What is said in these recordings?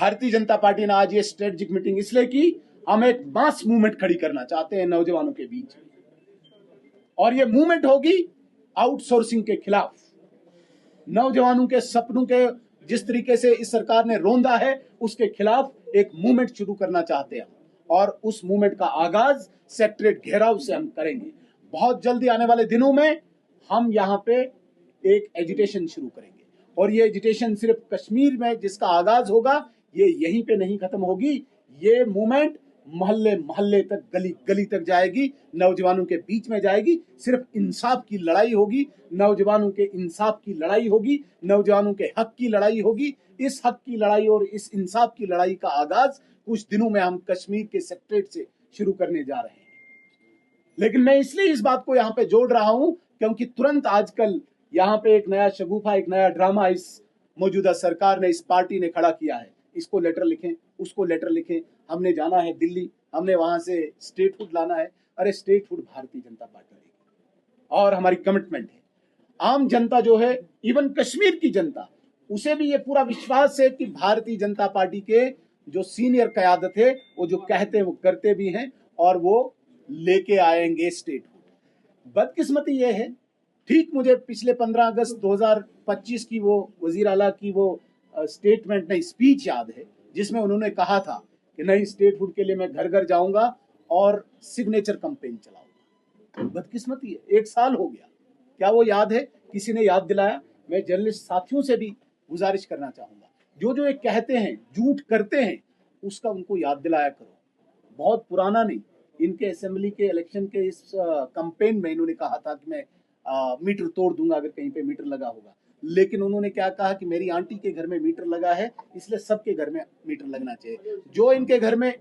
Bharatiya Janata party ने आज ये स्ट्रेटेजिक मीटिंग इसलिए की, हम एक मास मूवमेंट खड़ी करना चाहते हैं नौजवानों के बीच, और ये मूवमेंट होगी आउटसोर्सिंग के खिलाफ। नौजवानों के सपनों के जिस तरीके से इस सरकार ने रौंदा है, उसके खिलाफ एक मूवमेंट शुरू करना चाहते हैं, और उस मूवमेंट का आगाज सेक्रेटरीट घेराव से हम करेंगे। बहुत जल्दी आने वाले दिनों में हम यहाँ पे एक एजिटेशन शुरू करेंगे, और ये एजिटेशन सिर्फ कश्मीर में जिसका आगाज होगा, ये यहीं पे नहीं खत्म होगी। ये मूवमेंट मोहल्ले मोहल्ले तक, गली गली तक जाएगी, नौजवानों के बीच में जाएगी। सिर्फ इंसाफ की लड़ाई होगी, नौजवानों के इंसाफ की लड़ाई होगी, नौजवानों के हक की लड़ाई होगी। इस हक की लड़ाई और इस इंसाफ की लड़ाई का आगाज कुछ दिनों में हम कश्मीर के सेक्रेटरीट से शुरू करने जा रहे हैं। लेकिन मैं इसलिए इस बात को यहाँ पे जोड़ रहा हूं क्योंकि तुरंत आजकल यहाँ पे एक नया शगुफा, एक नया ड्रामा इस मौजूदा सरकार ने, इस पार्टी ने खड़ा किया है। इसको लेटर लिखें, उसको लेटर लिखें, हमने जाना है दिल्ली, हमने वहां से स्टेट फूड लाना है। अरे state food Bharatiya Janata party देगी, और हमारी कमिटमेंट है। आम जनता जो है, इवन कश्मीर की जनता, उसे भी ये पूरा विश्वास है कि भारतीय जनता पार्टी के जो सीनियर क़यादत है, वो जो कहते हैं वो करते भी हैं, और वो लेके आएंगे स्टेट फूड। बदकिस्मती ये है, ठीक मुझे पिछले 15 अगस्त 2025 की वो वजीर आला की वो स्टेटमेंट नहीं, स्पीच याद है, जिसमें उन्होंने कहा था कि नहीं, स्टेट फूड के लिए मैं घर घर जाऊंगा और सिग्नेचर कैंपेन चलाऊंगा। बदकिस्मती है, 1 साल हो गया, क्या वो याद है? किसी ने याद दिलाया? मैं जर्नलिस्ट साथियों से भी गुजारिश करना चाहूंगा, जो जो ये कहते हैं, झूठ करते हैं, उसका उनको याद दिलाया करो। बहुत पुराना नहीं, इनके असेंबली के इलेक्शन के इस कैंपेन में इन्होंने कहा था कि मैं मीटर तोड़ दूंगा अगर कहीं पे मीटर लगा होगा। लेकिन उन्होंने क्या कहा कि मेरी आंटी के घर में मीटर लगा है, इसलिए सबके घर में मीटर लगना चाहिए। जो इनके घर में,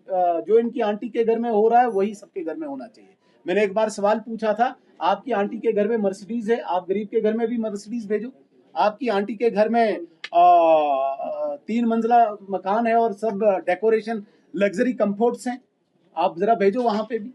जो इनकी आंटी के घर में हो रहा है, वही सबके घर में होना चाहिए। मैंने एक बार सवाल पूछा था, आपकी आंटी के घर में मर्सिडीज है, आप गरीब के घर में भी मर्सिडीज भेजो। आपकी आंटी के घर में 3 मंजिला मकान है और सब डेकोरेशन लग्जरी कंफर्ट्स हैं, आप जरा भेजो वहां पे भी।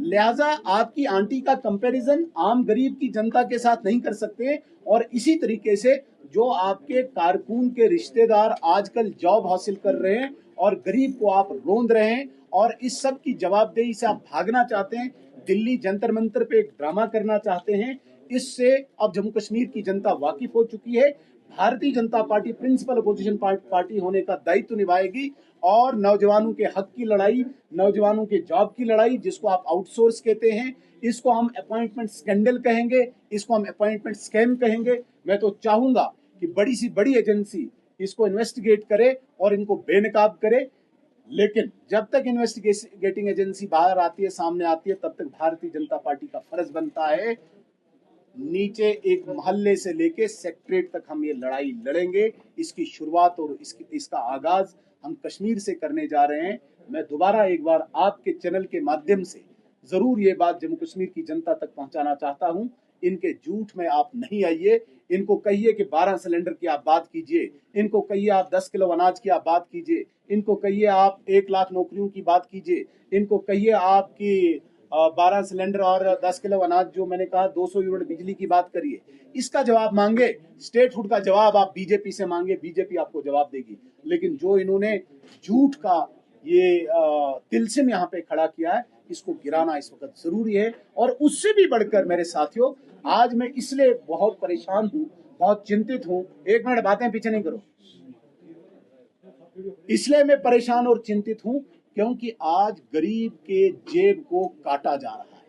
लिहाजा आपकी आंटी का कंपैरिजन आम गरीब की जनता के साथ नहीं कर सकते। और इसी तरीके से जो आपके कारकुन के रिश्तेदार आजकल जॉब हासिल कर रहे हैं और गरीब को आप रोंद रहे हैं, और इस सब की जवाबदेही से आप भागना चाहते हैं, दिल्ली जंतर मंतर पे एक ड्रामा करना चाहते हैं। इससे अब जम्मू कश्मीर की जनता वाकिफ हो चुकी है। Bharatiya Janata party principal opposition party होने का दायित्व निभाएगी, और नौजवानों के हक की लड़ाई, नौजवानों के जॉब की लड़ाई, जिसको आप आउटसोर्स कहते हैं, इसको हम अपॉइंटमेंट स्कैंडल कहेंगे, इसको हम अपॉइंटमेंट स्कैम कहेंगे। मैं तो चाहूंगा कि बड़ी सी बड़ी एजेंसी इसको इन्वेस्टिगेट करे और इनको बेनकाब करे। लेकिन जब तक इन्वेस्टिगेटिंग एजेंसी बाहर आती है, सामने आती है, तब तक भारतीय जनता पार्टी का फर्ज बनता है, नीचे एक मोहल्ले से लेके सेक्रेटरीट तक हम ये लड़ाई लड़ेंगे। इसकी शुरुआत और इसका आगाज हम कश्मीर से करने जा रहे हैं। मैं दोबारा एक बार आपके चैनल के माध्यम से जरूर ये बात जम्मू कश्मीर की जनता तक पहुंचाना चाहता हूं। इनके झूठ में आप नहीं आइए। इनको कहिए कि 12 सिलेंडर की आप बात कीजिए, इनको कहिए आप 10 किलो अनाज की आप बात कीजिए, इनको कहिए आप 1 लाख नौकरियों की बात कीजिए, इनको कहिए आपकी 12 सिलेंडर और 10 किलो अनाज, जो मैंने कहा 200 यूनिट बिजली की बात करिए। इसका जवाब मांगे, स्टेट फूड का जवाब आप बीजेपी से मांगे, बीजेपी आपको जवाब देगी। लेकिन जो इन्होंने झूठ का ये तिलस्म यहाँ पे खड़ा किया है, इसको गिराना इस वक्त जरूरी है। और उससे भी बढ़कर मेरे साथियों, आज मैं इसलिए बहुत परेशान हूँ, बहुत चिंतित हूँ। 1 मिनट, बातें पीछे नहीं करो। इसलिए मैं परेशान और चिंतित हूँ क्योंकि आज गरीब के जेब को काटा जा रहा है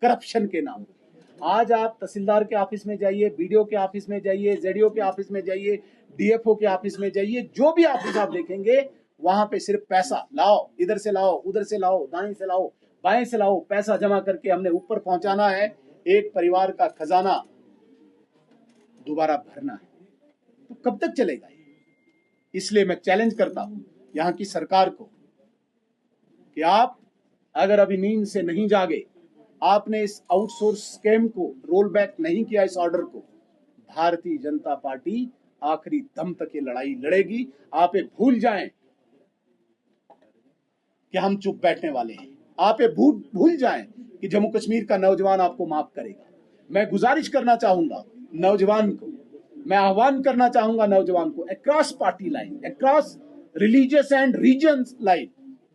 करप्शन के नाम पर। आज आप तहसीलदार के ऑफिस में जाइए, बीडीओ के ऑफिस में जाइए, जेडीओ के ऑफिस में जाइए, डीएफओ के ऑफिस में जाइए, जो भी ऑफिस आप देखेंगे, वहां पे सिर्फ पैसा लाओ, इधर से लाओ, उधर से लाओ, दाएं से लाओ, बाएं से लाओ, पैसा जमा करके हमने ऊपर पहुंचाना है, एक परिवार का खजाना दोबारा भरना है। तो कब तक चलेगा ये? इसलिए मैं चैलेंज करता हूं यहां की सरकार को कि आप अगर अभी नींद से नहीं जागे, आपने इस आउटसोर्स स्कैम को रोल बैक नहीं किया, इस ऑर्डर को, भारतीय जनता पार्टी आखिरी दम तक ये लड़ाई लड़ेगी। आप ये भूल जाएं कि हम चुप बैठने वाले हैं। आप ये भूल जाएं कि जम्मू कश्मीर का नौजवान आपको माफ करेगा। मैं गुजारिश करना चाहूंगा नौजवान को मैं आह्वान करना चाहूंगा नौजवान को, across party line, across religious and regions line,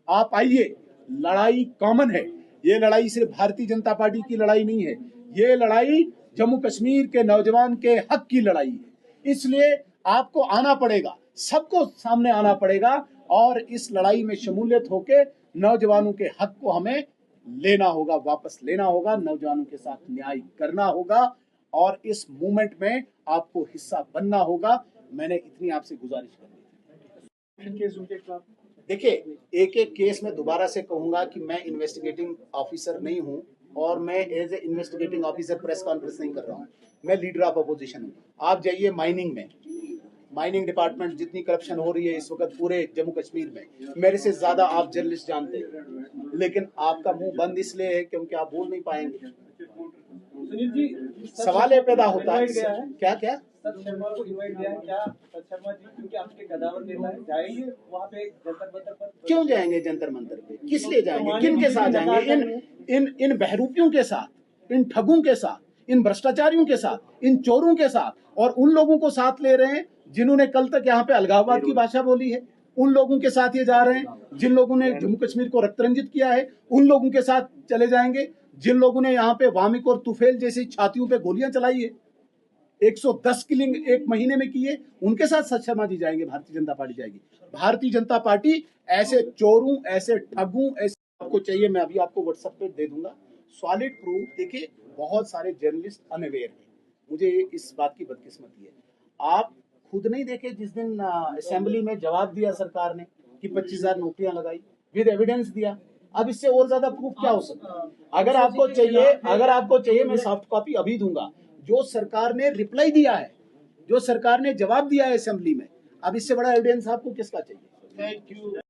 आप आइए, लड़ाई कॉमन है। ये लड़ाई सिर्फ भारतीय जनता पार्टी की लड़ाई नहीं है, ये लड़ाई जम्मू कश्मीर के नौजवान के हक की लड़ाई है। इसलिए आपको आना पड़ेगा, सबको सामने आना पड़ेगा और इस लड़ाई में शमूलियत होकर नौजवानों के हक को हमें लेना होगा, वापस लेना होगा, नौजवानों के साथ न्याय करना होगा और इस मूवमेंट में आपको हिस्सा बनना होगा। मैंने इतनी आपसे गुजारिश कर दी। देखिए, एक एक केस में दोबारा से कहूंगा कि मैं इन्वेस्टिगेटिंग ऑफिसर नहीं हूं और मैं as a investigating officer press conference नहीं कर रहा हूं। मैं लीडर ऑफ अपोजिशन हूं। आप जाइए माइनिंग में, माइनिंग डिपार्टमेंट जितनी करप्शन हो रही है इस वक्त पूरे जम्मू कश्मीर में, मेरे से ज्यादा आप जर्नलिस्ट जानते हैं, लेकिन आपका मुंह बंद इसलिए है क्योंकि आप बोल नहीं पाएंगे। सुनील जी, सवाल ये पैदा होता है, क्या क्या सत शर्मा को इनवाइट दिया है क्या? सत शर्मा जी क्योंकि आपके कदावर नेता है, जाएंगे वहाँ पे जंतर मंतर पर? क्यों जाएंगे जंतर मंतर पे? किस लिए जाएंगे? किन के साथ जाएंगे? इन बहरूपियों के साथ, इन ठगों के साथ, इन भ्रष्टाचारियों के साथ, इन चोरों के साथ, और उन लोगों को साथ ले रहे हैं जिन्होंने कल तक यहाँ पे अलगाववाद की भाषा बोली है। उन लोगों के साथ ये जा रहे हैं जिन लोगों ने जम्मू कश्मीर को रक्तरंजित किया है। उन लोगों के साथ चले जाएंगे जिन लोगों ने यहाँ पे वामिक और तुफेल जैसी छातियों पे गोलियां चलाई है, 110 किलिंग एक महीने में की है। उनके साथ सत शर्मा जी जाएंगे, भारतीय जनता पार्टी जाएगी। भारतीय जनता पार्टी ऐसे चोरों, ऐसे ठगों, ऐसे आपको चाहिए, मैं अभी आपको व्हाट्सएप पे दे दूंगा सॉलिड प्रूफ। देखिए, बहुत सारे जर्नलिस्ट अनअवेयर हैं, मुझे इस बात की बदकिस्मती है। आप खुद नहीं देखे जिस दिन असेंबली में जवाब दिया सरकार ने कि 25,000 नौकरियां लगाई, विद एविडेंस दिया। अब इससे और ज्यादा प्रूफ क्या हो सकता है? अगर आपको चाहिए मैं सॉफ्ट कॉपी अभी दूंगा। जो सरकार ने रिप्लाई दिया है, जो सरकार ने जवाब दिया है असेंबली में, अब इससे बड़ा एविडेंस आपको किसका चाहिए? Thank you.